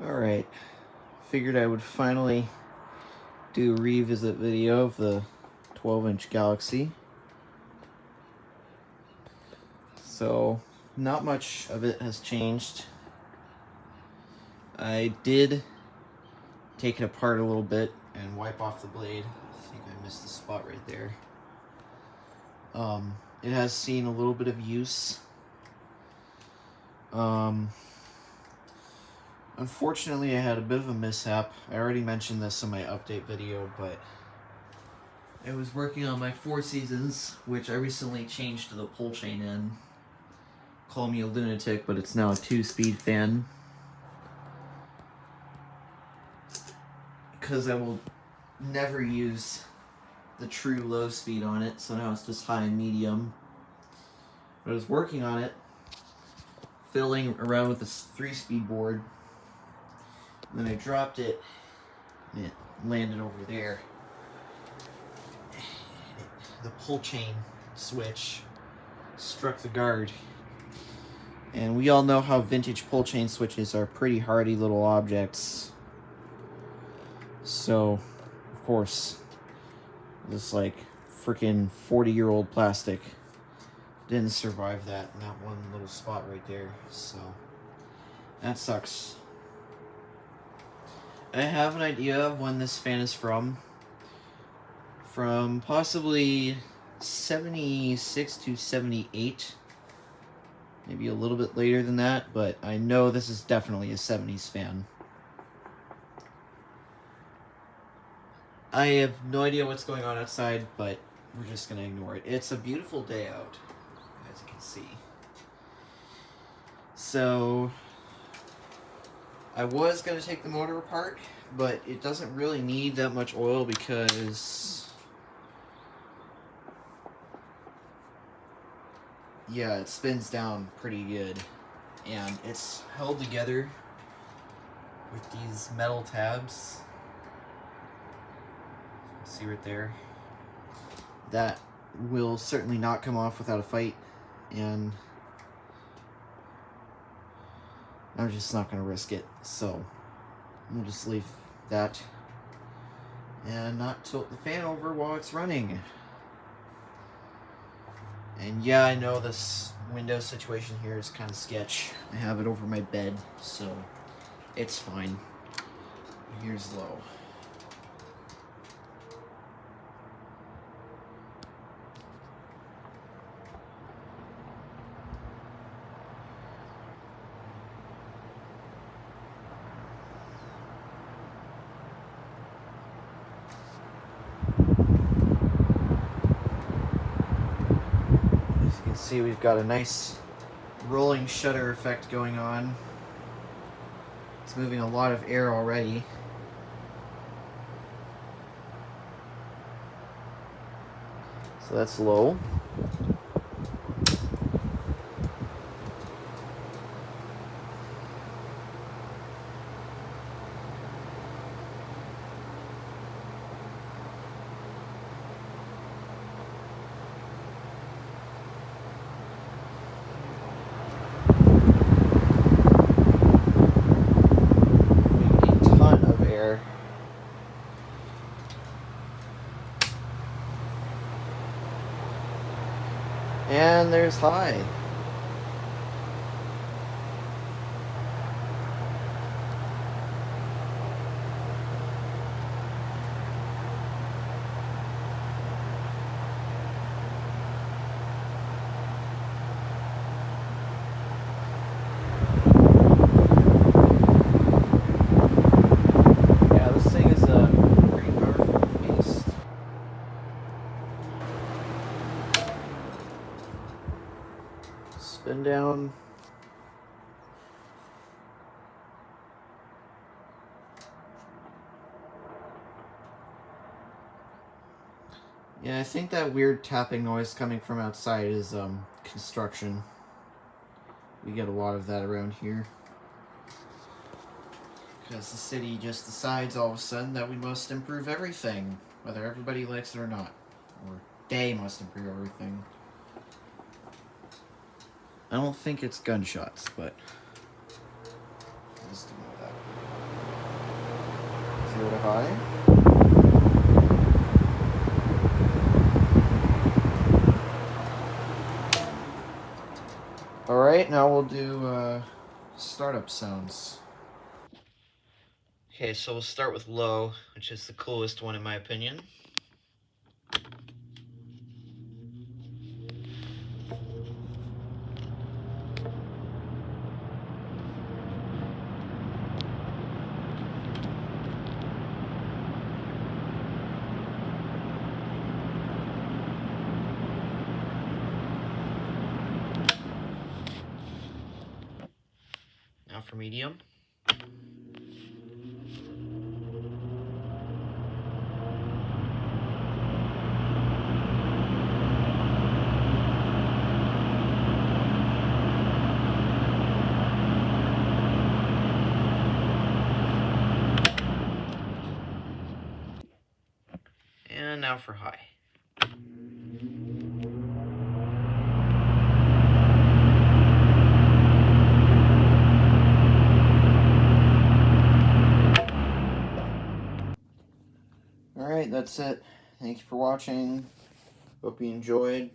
Alright, figured I would finally do a revisit video of the 12-inch Galaxy. So, not much of it has changed. I did take it apart a little bit and wipe off the blade. I think I missed the spot right there. It has seen a little bit of use. Unfortunately, I had a bit of a mishap. I already mentioned this in my update video, but I was working on my Four Seasons, which I recently changed to the pull chain in. Call me a lunatic, but it's now a 2-speed fan. Because I will never use the true low speed on it, so now it's just high and medium. But I was working on it, fiddling around with this 3-speed board. And then I dropped it, and it landed over there. The pull chain switch struck the guard. And we all know how vintage pull chain switches are pretty hardy little objects. So, of course, this like freaking 40-year-old plastic didn't survive that in that one little spot right there. So, that sucks. I have an idea of when this fan is from. From possibly 76 to 78. Maybe a little bit later than that, but I know this is definitely a 70s fan. I have no idea what's going on outside, but we're just going to ignore it. It's a beautiful day out, as you can see. So, I was going to take the motor apart, but it doesn't really need that much oil because, yeah, it spins down pretty good. And it's held together with these metal tabs. See right there? That will certainly not come off without a fight, and I'm just not going to risk it. So, we'll just leave that and not tilt the fan over while it's running. And yeah, I know this window situation here is kind of sketch. I have it over my bed, so it's fine. Here's low. See, we've got a nice rolling shutter effect going on. It's moving a lot of air already. So that's low. And there's high. Yeah, this thing is a pretty powerful beast. Spin down. Yeah, I think that weird tapping noise coming from outside is construction. We get a lot of that around here. Because the city just decides all of a sudden that we must improve everything, whether everybody likes it or not. Or they must improve everything. I don't think it's gunshots, but just ignore that. 0 to high. Alright, now we'll do startup sounds. Okay, so we'll start with low, which is the coolest one in my opinion. Now for medium. And now for high. Alright, that's it. Thank you for watching. Hope you enjoyed.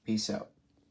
Peace out.